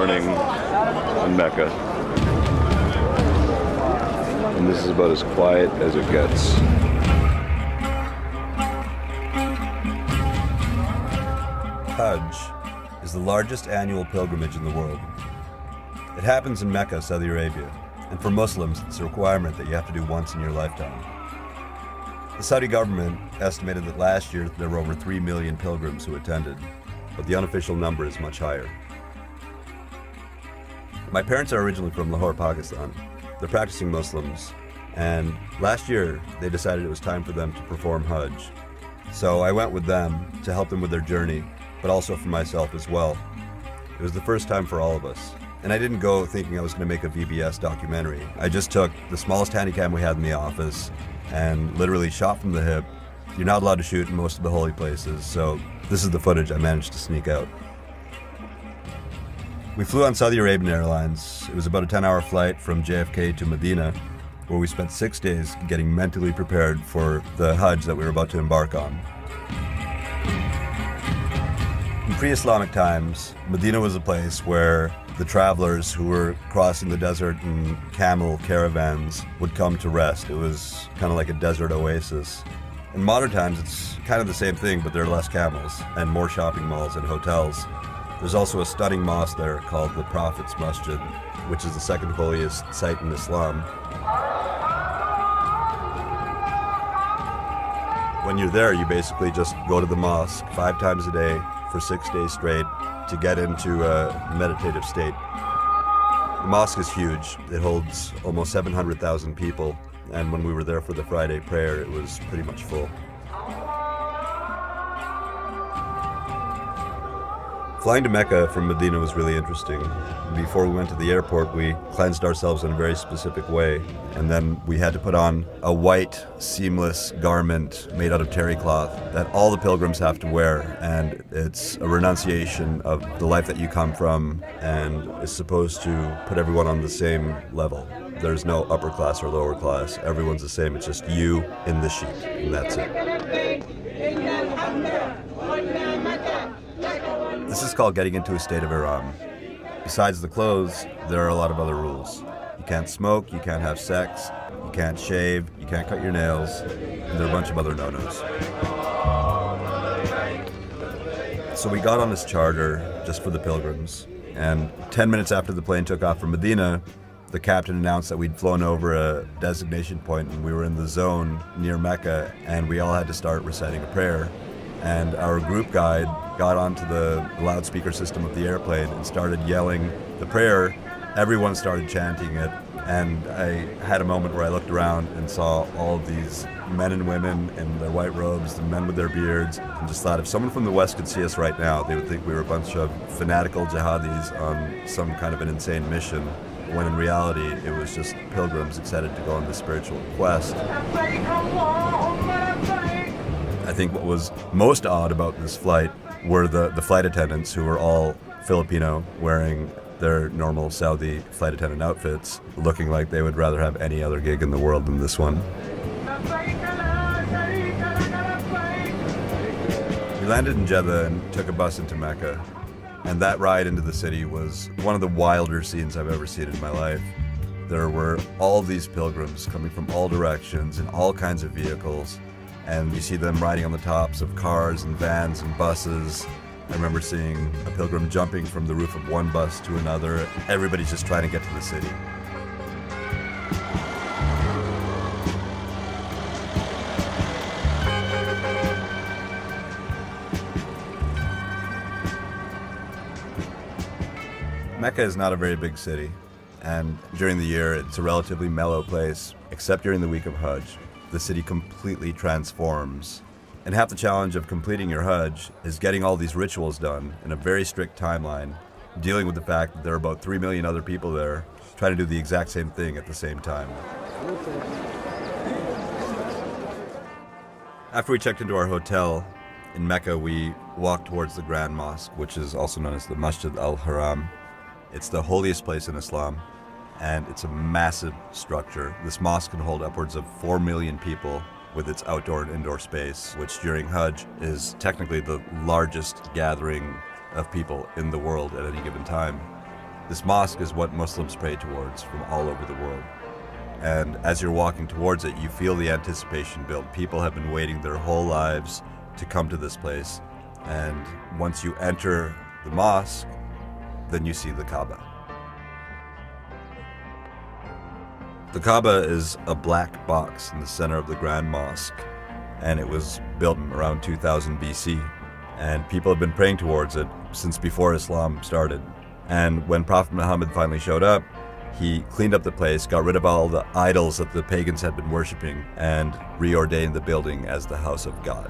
morning in Mecca. And this is about as quiet as it gets. Hajj is the largest annual pilgrimage in the world. It happens in Mecca, Saudi Arabia, and for Muslims, it's a requirement that you have to do once in your lifetime. The Saudi government estimated that last year there were over 3 million pilgrims who attended, but the unofficial number is much higher. My parents are originally from Lahore, Pakistan. They're practicing Muslims, and last year they decided it was time for them to perform Hajj. So I went with them to help them with their journey, but also for myself as well. It was the first time for all of us. And I didn't go thinking I was going to make a VBS documentary. I just took the smallest handycam we had in the office and literally shot from the hip. You're not allowed to shoot in most of the holy places, so this is the footage I managed to sneak out. We flew on Saudi Arabian Airlines. It was about a 10-hour flight from JFK to Medina, where we spent 6 days getting mentally prepared for the Hajj that we were about to embark on. In pre-Islamic times, Medina was a place where the travelers who were crossing the desert in camel caravans would come to rest. It was kind of like a desert oasis. In modern times, it's kind of the same thing, but there are less camels and more shopping malls and hotels. There's also a stunning mosque there called the Prophet's Masjid, which is the second holiest site in Islam. When you're there, you basically just go to the mosque 5 times a day for 6 days straight to get into a meditative state. The mosque is huge. It holds almost 700,000 people, and when we were there for the Friday prayer, it was pretty much full. Flying to Mecca from Medina was really interesting. Before we went to the airport, we cleansed ourselves in a very specific way, and then we had to put on a white, seamless garment made out of terry cloth that all the pilgrims have to wear, and it's a renunciation of the life that you come from, and is supposed to put everyone on the same level. There's no upper class or lower class. Everyone's the same. It's just you in the sheet, and that's it. This is called getting into a state of Ihram. Besides the clothes, there are a lot of other rules. You can't smoke, you can't have sex, you can't shave, you can't cut your nails, and there are a bunch of other no-nos. So we got on this charter just for the pilgrims, and 10 minutes after the plane took off from Medina, the captain announced that we'd flown over a designation point and we were in the zone near Mecca, and we all had to start reciting a prayer. And our group guide got onto the loudspeaker system of the airplane and started yelling the prayer. Everyone started chanting it, and I had a moment where I looked around and saw all of these men and women in their white robes, the men with their beards, and just thought if someone from the West could see us right now, they would think we were a bunch of fanatical jihadis on some kind of an insane mission, when in reality it was just pilgrims excited to go on this spiritual quest. I think what was most odd about this flight were the flight attendants, who were all Filipino, wearing their normal Saudi flight attendant outfits, looking like they would rather have any other gig in the world than this one. We landed in Jeddah and took a bus into Mecca, and that ride into the city was one of the wilder scenes I've ever seen in my life. There were all these pilgrims coming from all directions in all kinds of vehicles, and you see them riding on the tops of cars and vans and buses. I remember seeing a pilgrim jumping from the roof of one bus to another. Everybody's just trying to get to the city. Mecca is not a very big city, and during the year it's a relatively mellow place, except during the week of Hajj. The city completely transforms. And half the challenge of completing your Hajj is getting all these rituals done in a very strict timeline, dealing with the fact that there are about 3 million other people there trying to do the exact same thing at the same time. After we checked into our hotel in Mecca, we walked towards the Grand Mosque, which is also known as the Masjid al-Haram. It's the holiest place in Islam, and it's a massive structure. This mosque can hold upwards of 4 million people with its outdoor and indoor space, which during Hajj is technically the largest gathering of people in the world at any given time. This mosque is what Muslims pray towards from all over the world. And as you're walking towards it, you feel the anticipation build. People have been waiting their whole lives to come to this place. And once you enter the mosque, then you see the Kaaba. The Kaaba is a black box in the center of the Grand Mosque, and it was built around 2000 BC. And people have been praying towards it since before Islam started. And when Prophet Muhammad finally showed up, he cleaned up the place, got rid of all the idols that the pagans had been worshiping, and reordained the building as the house of God.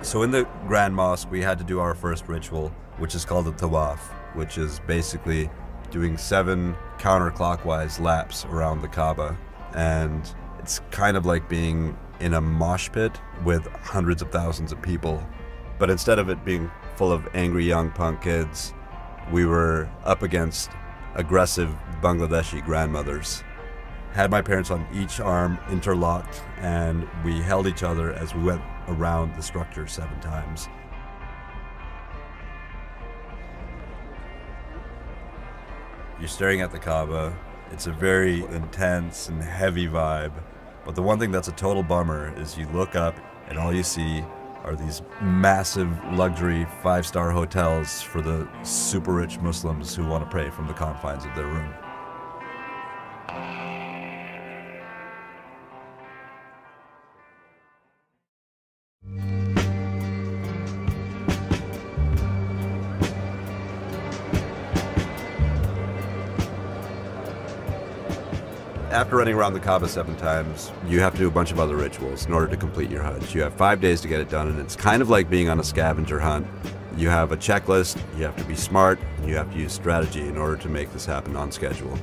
So in the Grand Mosque, we had to do our first ritual, which is called the Tawaf, which is basically doing 7 counterclockwise laps around the Kaaba. And it's kind of like being in a mosh pit with hundreds of thousands of people. But instead of it being full of angry young punk kids, we were up against aggressive Bangladeshi grandmothers. Had my parents on each arm interlocked, and we held each other as we went around the structure 7 times. You're staring at the Kaaba. It's a very intense and heavy vibe. But the one thing that's a total bummer is you look up and all you see are these massive luxury 5-star hotels for the super rich Muslims who want to pray from the confines of their room. After running around the Kaaba 7 times, you have to do a bunch of other rituals in order to complete your Hajj. You have 5 days to get it done, and it's kind of like being on a scavenger hunt. You have a checklist, you have to be smart, and you have to use strategy in order to make this happen on schedule.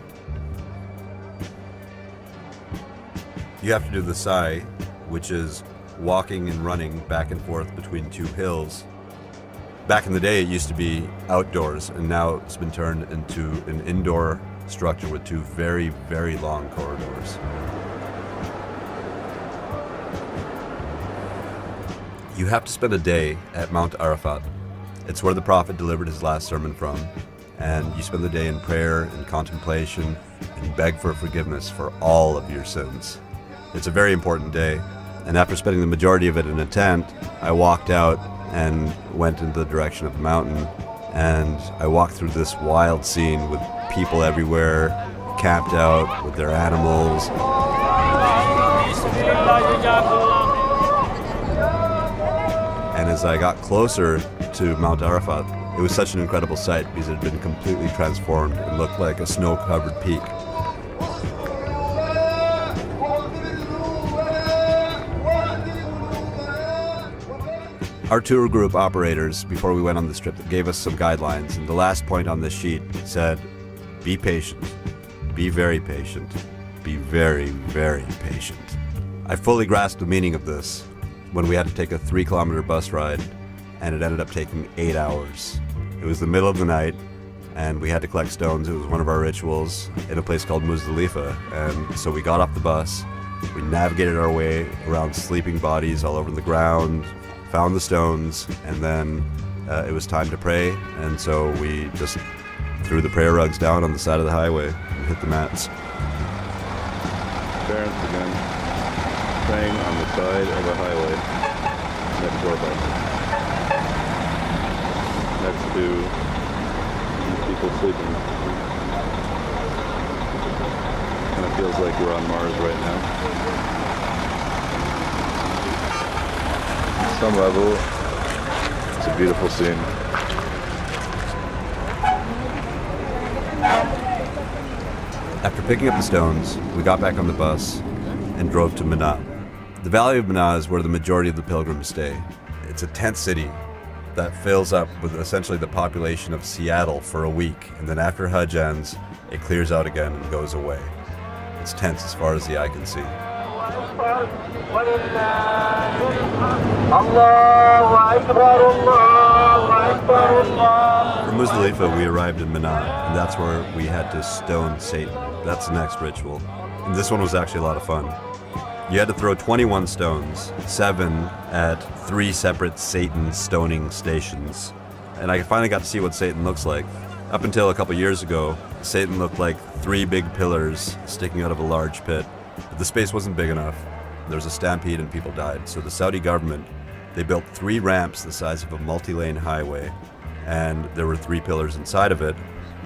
You have to do the sa'i, which is walking and running back and forth between 2 hills. Back in the day, it used to be outdoors, and now it's been turned into an indoor structure with 2 very, very long corridors. You have to spend a day at Mount Arafat. It's where the Prophet delivered his last sermon from, and you spend the day in prayer and contemplation and beg for forgiveness for all of your sins. It's a very important day, and after spending the majority of it in a tent, I walked out and went in the direction of the mountain, and I walked through this wild scene with people everywhere, camped out with their animals. And as I got closer to Mount Arafat, it was such an incredible sight because it had been completely transformed and looked like a snow-covered peak. Our tour group operators, before we went on this trip, gave us some guidelines, and the last point on this sheet said, be patient, be very patient, be very, very patient. I fully grasped the meaning of this when we had to take a 3-kilometer bus ride, and it ended up taking 8 hours. It was the middle of the night, and we had to collect stones. It was one of our rituals in a place called Muzdalifa, and so we got off the bus, we navigated our way around sleeping bodies all over the ground, found the stones, and then it was time to pray, and so we just threw the prayer rugs down on the side of the highway and hit the mats. Parents again, praying on the side of a highway next door by me. Next to these people sleeping. Kind of feels like we're on Mars right now. On some level, it's a beautiful scene. After picking up the stones, we got back on the bus and drove to Mina. The Valley of Mina is where the majority of the pilgrims stay. It's a tent city that fills up with essentially the population of Seattle for a week, and then after Hajj ends, it clears out again and goes away. It's tents as far as the eye can see. From Muzdalifa, we arrived in Mina, and that's where we had to stone Satan. That's the next ritual. And this one was actually a lot of fun. You had to throw 21 stones, 7 at 3 separate Satan stoning stations. And I finally got to see what Satan looks like. Up until a couple years ago, Satan looked like 3 big pillars sticking out of a large pit. But the space wasn't big enough. There was a stampede and people died. So the Saudi government, they built 3 ramps the size of a multi-lane highway, and there were 3 pillars inside of it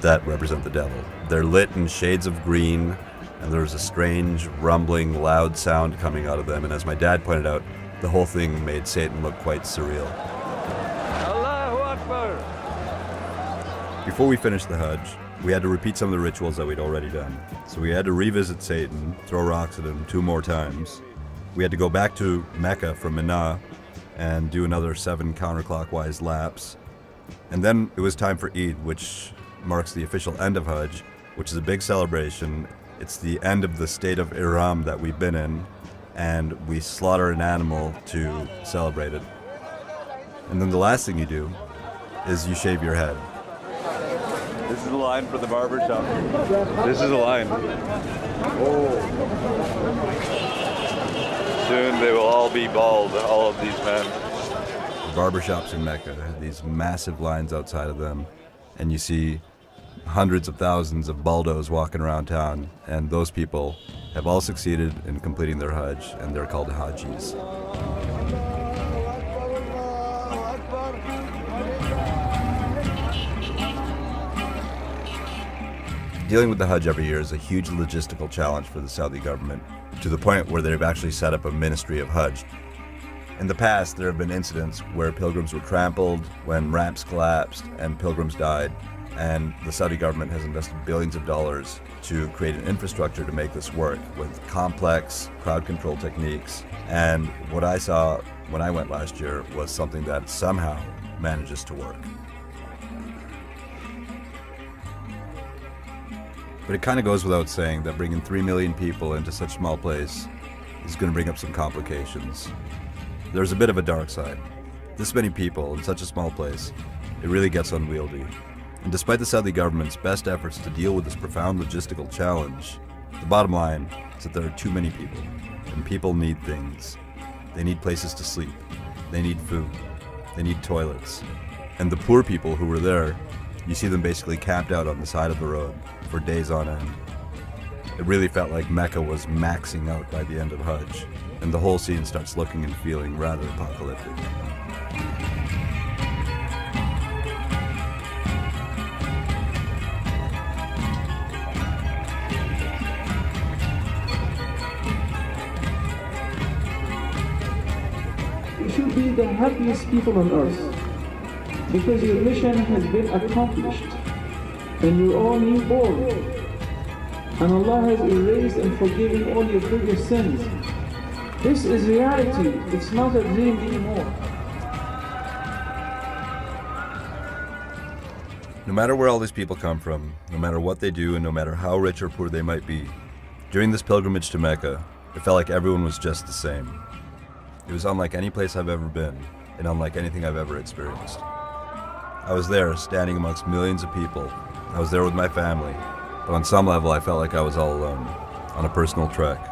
that represent the devil. They're lit in shades of green, and there's a strange, rumbling, loud sound coming out of them. And as my dad pointed out, the whole thing made Satan look quite surreal. Allahu Akbar! Before we finished the Hajj, we had to repeat some of the rituals that we'd already done. So we had to revisit Satan, throw rocks at him 2 more times. We had to go back to Mecca from Mina and do another 7 counterclockwise laps. And then it was time for Eid, which marks the official end of Hajj, which is a big celebration. It's the end of the state of Ihram that we've been in, and we slaughter an animal to celebrate it. And then the last thing you do is you shave your head. This is the line for the barber shop. This is the line. Oh. Soon they will all be bald, all of these men. The barbershops in Mecca have these massive lines outside of them, and you see hundreds of thousands of baldos walking around town, and those people have all succeeded in completing their Hajj, and they're called Hajjis. Dealing with the Hajj every year is a huge logistical challenge for the Saudi government, to the point where they've actually set up a ministry of Hajj. In the past, there have been incidents where pilgrims were trampled, when ramps collapsed, and pilgrims died. And the Saudi government has invested billions of dollars to create an infrastructure to make this work with complex crowd control techniques. And what I saw when I went last year was something that somehow manages to work. But it kind of goes without saying that bringing 3 million people into such a small place is going to bring up some complications. There's a bit of a dark side. This many people in such a small place, it really gets unwieldy. And despite the Saudi government's best efforts to deal with this profound logistical challenge, the bottom line is that there are too many people, and people need things. They need places to sleep, they need food, they need toilets. And the poor people who were there, you see them basically camped out on the side of the road for days on end. It really felt like Mecca was maxing out by the end of Hajj, and the whole scene starts looking and feeling rather apocalyptic. You should be the happiest people on earth, because your mission has been accomplished, and you're all newborn, and Allah has erased and forgiven all your previous sins. This is reality, it's not a dream anymore. No matter where all these people come from, no matter what they do, and no matter how rich or poor they might be, during this pilgrimage to Mecca, it felt like everyone was just the same. It was unlike any place I've ever been, and unlike anything I've ever experienced. I was there, standing amongst millions of people. I was there with my family, but on some level I felt like I was all alone, on a personal trek.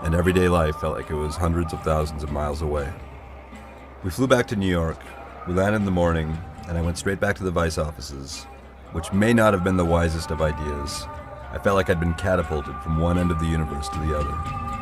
And everyday life felt like it was hundreds of thousands of miles away. We flew back to New York. We landed in the morning, and I went straight back to the Vice offices, which may not have been the wisest of ideas. I felt like I'd been catapulted from one end of the universe to the other.